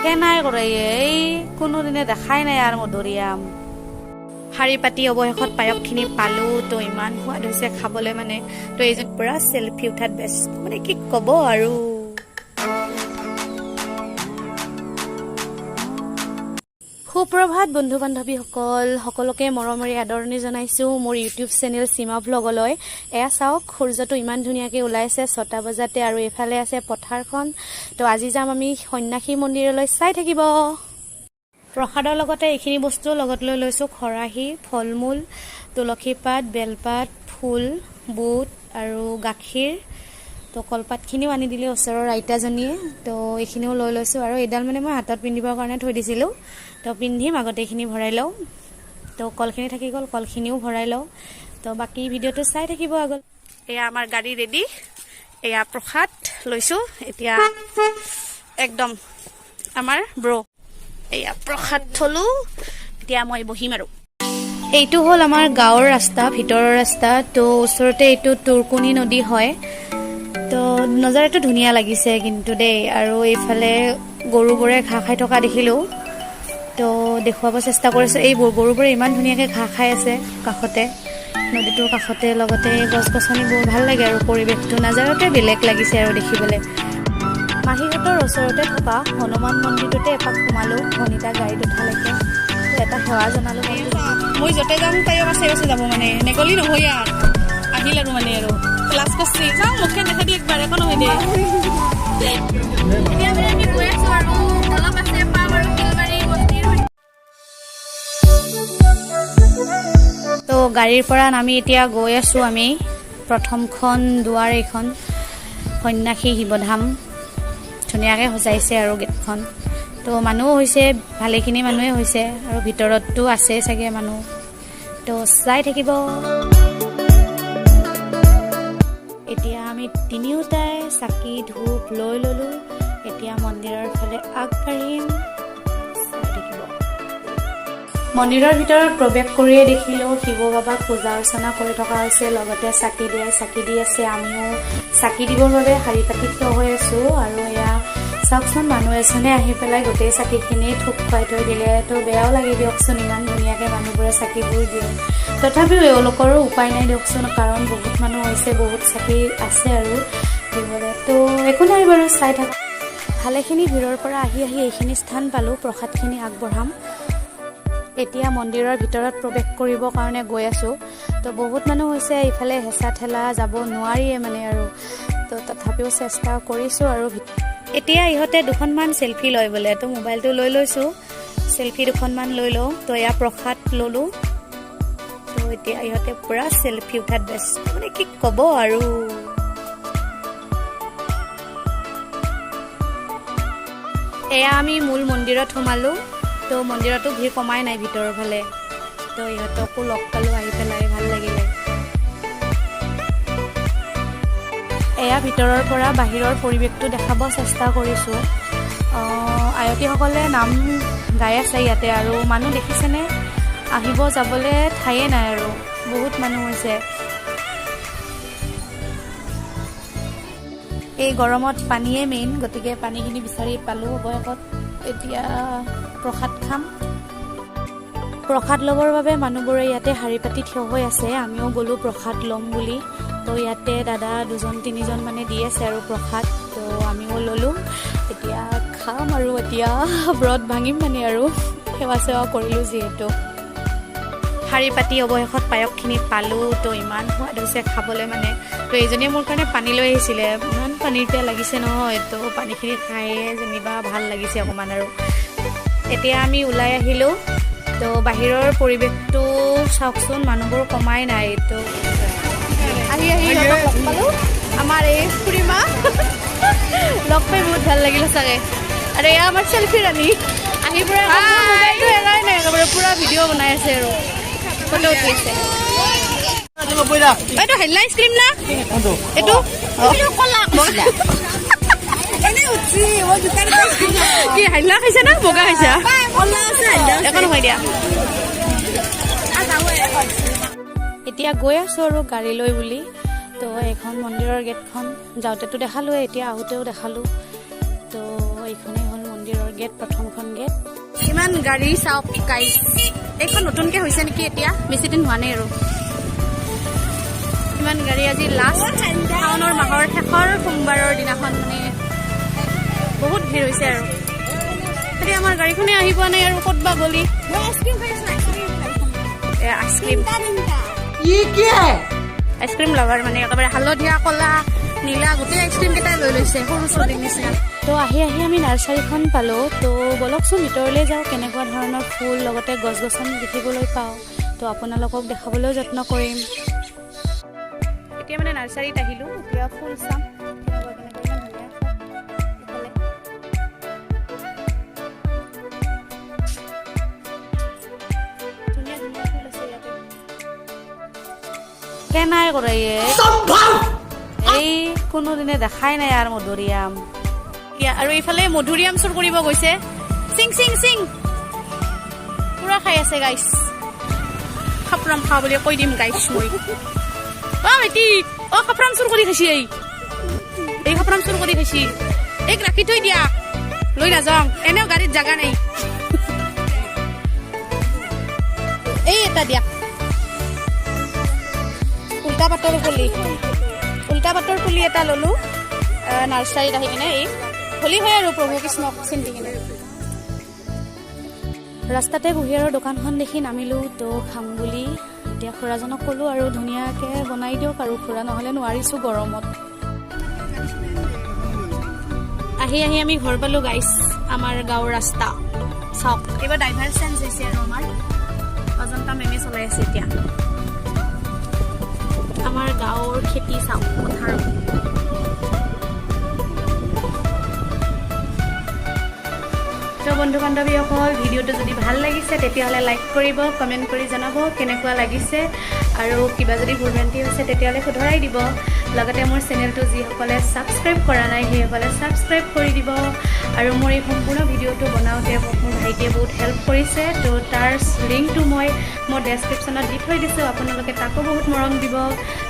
কেনাই কৰে এই কোনোদিনে দেখাই নাই আৰু মধুৰিআম শাৰী পাতি অৱশেষত পায়সখিনি পালো তো ইমান সোৱাদ হৈছে খাবলৈ মানে তো এইজন পুৰা সেলফি উঠাত ব্যস্ত মানে কি ক'ব আৰু সুপ্ৰভাত বন্ধু বান্ধৱীসকল সকলোকে মৰমৰে আদৰণি জনাইছো মোৰ ইউটিউব চেনেল সীমা ব্লগলৈ এয়া চাওক সূৰ্যটো ইমান ধুনীয়াকৈ ওলাইছে 6টা বজাতে আৰু এফালে আছে পথাৰখন তো আজি যাম আমি সন্ন্যাসী মন্দিৰলৈ চাই থাকিব প্ৰসাদৰ লগতে এইখিনি বস্তু লগত লৈ লৈছো খৰাহি ফলমূল তুলসী পাত বেলপাত ফুল বুট আৰু গাখীৰ তো কলপাতখিনিও আনি দিলে ওচৰৰ আইতাজনীয়ে তো এইখিনিও লৈ লৈছো আৰু এডাল মানে মই হাতত পিন্ধিবৰ কাৰণে থৈ দিছিলোঁ তো পিন্ধিম আগতে এইখিনি ভৰাই লওঁ তো কলখিনি থাকি গ'ল কলখিনিও ভৰাই লওঁ তো বাকী ভিডিঅ'টো চাই থাকিব আগত এয়া আমাৰ গাড়ী ৰেডি এয়া প্ৰসাদ লৈছো এতিয়া একদম আমাৰ ব্ৰ এয়া প্ৰসাদ থলো এতিয়া মই বহিম আৰু এইটো হ'ল আমাৰ গাঁৱৰ ৰাস্তা ভিতৰৰ ৰাস্তা তো ওচৰতে এইটো তুৰকুনি নদী হয় তো নজাৰাটো ধুনীয়া লাগিছে কিন্তু দেই আৰু এইফালে গৰুবোৰে ঘাঁহ খাই থকা দেখিলোঁ তো দেখুৱাব চেষ্টা কৰিছোঁ এইবোৰ গৰুবোৰে ইমান ধুনীয়াকৈ ঘাঁহ খাই আছে কাষতে নদীটোৰ কাষতে লগতে গছ গছনিবোৰ ভাল লাগে আৰু পৰিৱেশটো নজাৰাটোৱে বেলেগ লাগিছে আৰু দেখিবলৈ মাহীহঁতৰ ওচৰতে থকা হনুমান মন্দিৰটোতে এপাক সোমালোঁ ভনিতা গাড়ীত উঠালৈকে এটা সেৱা জনালোঁ মই য'তে যাম তাই বাছে বাছে যাব মানে নেগলি নহয় আৰু আহিল আৰু মানে আৰু ক্লাছ কৰিছে চাওঁ মুখে দেখা দিয়ে একবাৰ একো নহয় দে এতিয়া মানে আমি গৈ আছোঁ আৰু অলপ আছে পাম আৰু শিলবাৰী মন্দিৰ তো গাড়ীৰ পৰা নামি এতিয়া গৈ আছোঁ আমি প্ৰথমখন দুৱাৰ এইখন সন্ন্যাসী শিৱধাম ধুনীয়াকৈ সজাইছে আৰু গেটখন তো মানুহ হৈছে ভালেখিনি মানুহে হৈছে আৰু ভিতৰততো আছে চাগে মানুহ তো চাই থাকিব এতিয়া আমি তিনিওটাই চাকি ধূপ লৈ ল'লোঁ এতিয়া মন্দিৰৰ ফালে আগবাঢ়িম মন্দিৰৰ ভিতৰত প্ৰৱেশ কৰিয়ে দেখিলোঁ শিৱ বাবাক পূজা অৰ্চনা কৰি থকা হৈছে লগতে চাকি দি আছে আমিও চাকি দিবৰ বাবে শাৰী পাতি থিয় হৈ আছোঁ আৰু এয়া চাওকচোন মানুহ এজনে আহি পেলাই গোটেই চাকিখিনি থোপ খুৱাই থৈ দিলে তো বেয়াও লাগে দিয়কচোন ইমান ধুনীয়াকৈ মানুহবোৰে চাকিবোৰ দিয়ে তথাপিও এওঁলোকৰো উপায় নাই দিয়কচোন কাৰণ বহুত মানুহ হৈছে বহুত চাকি আছে আৰু দিবলৈ তো একো নাই বাৰু চাই থাকক ভালেখিনি ভিৰৰ পৰা আহি এইখিনি স্থান পালোঁ প্ৰসাদখিনি আগবঢ়াম এতিয়া মন্দিৰৰ ভিতৰত প্ৰৱেশ কৰিবৰ কাৰণে গৈ আছোঁ তো বহুত মানুহ হৈছে ইফালে হেঁচা ঠেলা যাব নোৱাৰিয়ে মানে আৰু তো তথাপিও চেষ্টা কৰিছোঁ আৰু এতিয়া ইহঁতে দুখনমান চেলফি লয় বোলে তো মোবাইলটো লৈ লৈছোঁ চেলফি দুখনমান লৈ লওঁ তো এয়া প্ৰসাদ ল'লোঁ তো এতিয়া ইহঁতে পূৰা চেলফি উঠাত ব্যস্ত মানে কি ক'ব আৰু এয়া আমি মূল মন্দিৰত সোমালোঁ তো মন্দিৰতো ভিৰ কমাই নাই ভিতৰৰ ফালে তো ইহঁতকো লগ পালোঁ আহি পেলাই ভাল লাগিলে এয়া ভিতৰৰ পৰা বাহিৰৰ পৰিৱেশটো দেখাব চেষ্টা কৰিছোঁ আয়তীসকলে নাম গাই আছে ইয়াতে আৰু মানুহ দেখিছেনে আহিব যাবলৈ ঠায়ে নাই আৰু বহুত মানুহ হৈছে এই গৰমত পানীয়ে মেইন গতিকে পানীখিনি বিচাৰি পালোঁ অৱশেষত এতিয়া প্ৰসাদ খাম প্ৰসাদ ল'বৰ বাবে মানুহবোৰে ইয়াতে শাৰী পাতি থিয় হৈ আছে আমিও গ'লোঁ প্ৰসাদ ল'ম বুলি তো ইয়াতে দাদা দুজন তিনিজন মানে দি আছে আৰু প্ৰসাদ তো আমিও ল'লোঁ এতিয়া খাম আৰু এতিয়া ব্ৰত ভাঙিম মানে আৰু সেৱা চেৱা কৰিলোঁ যিহেতু শাৰী পাতি অৱশেষত পায়সখিনি পালোঁ তো ইমান সোৱাদ হৈছে খাবলৈ মানে তো এইজনীয়ে মোৰ কাৰণে পানী লৈ আহিছিলে ইমান পানীৰ পিয়াহ লাগিছে নহয় তো পানীখিনি খায়ে যেনিবা ভাল লাগিছে অকণমান আৰু এতিয়া আমি ওলাই আহিলোঁ তো বাহিৰৰ পৰিৱেশটো চাওকচোন মানুহবোৰ কমাই নাই তো আহি লগ পালোঁ আমাৰ এই খুৰীমা লগ পাই বহুত ভাল লাগিলে চাগে আৰু এয়া আমাৰ চেলফি ৰাণী আহি পৰা মোবাইলটো এৰাই নাই একেবাৰে পূৰা ভিডিঅ' বনাই আছে আৰু ফটো উঠি আছে এইটো হেল্লা আইচক্ৰীম না এইটো কি হাইলা খাইছা না বগা খাইছা একো নহয় দিয়া এতিয়া গৈ আছোঁ আৰু গাড়ী লৈ বুলি তো এইখন মন্দিৰৰ গেটখন যাওঁতেতো দেখালোঁ এতিয়া আহোঁতেও দেখালোঁ তো এইখনেই হ'ল মন্দিৰ মন্দিৰৰ গেট প্ৰথমখন গেট ইমান গাড়ী চাওক গাইছ এইখন নতুনকৈ হৈছে নেকি এতিয়া বেছি দিন হোৱা নাই আৰু ইমান গাড়ী আজি লাষ্ট শাওনৰ মাহৰ শেষৰ সোমবাৰৰ দিনাখন মানে বহুত ভিৰ হৈছে আৰু এতিয়া আমাৰ গাড়ীখনে আহি পোৱা নাই আৰু ক'ত বা গলি আইচক্ৰীম লাভাৰ মানে একেবাৰে হালধীয়া কলা নীলা গোটেই আইচক্ৰীম কেইটাই লৈ লৈছে সৰু ছোৱালীৰ নিচিনা তো আহি আমি নাৰ্চাৰীখন পালোঁ তো বলকচোন ভিতৰলৈ যাওঁ কেনেকুৱা ধৰণৰ ফুল লগতে গছ গছনি দেখিবলৈ পাওঁ তো আপোনালোকক দেখাবলৈও যত্ন কৰিম এতিয়া মানে নাৰ্চাৰীত আহিলোঁ এতিয়া ফুল চাম কেনাই কৰে এই কোনোদিনে দেখাই নাই আৰু মধুৰিআম আৰু এইফালে মধুৰিআম চুৰ কৰিব গৈছে চিং চিং চিং পুৰা খাই আছে গাইছ খাপৰাম খা বুলি কৈ দিম গাইছ মই বেটি খাপৰাম চুৰ কৰি খাইছি এই খাপৰাম চুৰ কৰি খাইছি এইক ৰাখি থৈ দিয়া লৈ নাযাওঁ এনেও গাড়ীত জাগা নাই এই এটা দিয়া উল্টা পাতৰ পুলি এটা ললো নাৰ্চাৰীত আহি কিনে এই হোলী হয় আৰু প্ৰভু কৃষ্ণক চিন্তি কিনে ৰাস্তাতে কুঁহিয়াৰৰ দোকানখন দেখি নামিলোঁ তো খাম বুলি এতিয়া খুৰাজনক ক'লোঁ আৰু ধুনীয়াকৈ বনাই দিয়ক আৰু খুৰা নহ'লে নোৱাৰিছোঁ গৰমত আহি আমি ঘৰ পালোঁ গাইছ আমাৰ গাঁৱৰ ৰাস্তা চাওক এইবাৰ ড্ৰাইভাৰ চেঞ্জ হৈছে আৰু আমাৰ অজন্তা মেমে চলাই আছে এতিয়া আমাৰ গাঁৱৰ খেতি চাওক পথাৰ তো বন্ধু বান্ধৱীসকল ভিডিঅ'টো যদি ভাল লাগিছে তেতিয়াহ'লে লাইক কৰিব কমেণ্ট কৰি জনাব কেনেকুৱা লাগিছে আৰু কিবা যদি ভুল ভ্ৰান্তি হৈছে তেতিয়াহ'লে শুধৰাই দিব লগতে মোৰ চেনেলটো যিসকলে ছাবস্ক্ৰাইব কৰা নাই সেইসকলে ছাবস্ক্ৰাইব কৰি দিব আৰু মোৰ এই সম্পূৰ্ণ ভিডিঅ'টো বনাওঁতে মোক মোৰ ভাইটিয়ে বহুত হেল্প কৰিছে তো তাৰ লিংকটো মই মোৰ ডেছক্ৰিপশ্যনত দি থৈ দিছোঁ আপোনালোকে তাকো বহুত মৰম দিব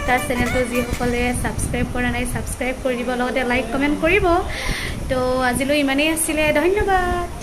তাৰ চেনেলটো যিসকলে ছাবস্ক্ৰাইব কৰা নাই ছাবস্ক্ৰাইব কৰি দিব লগতে লাইক কমেণ্ট কৰিব তো আজিলৈ ইমানেই আছিলে ধন্যবাদ।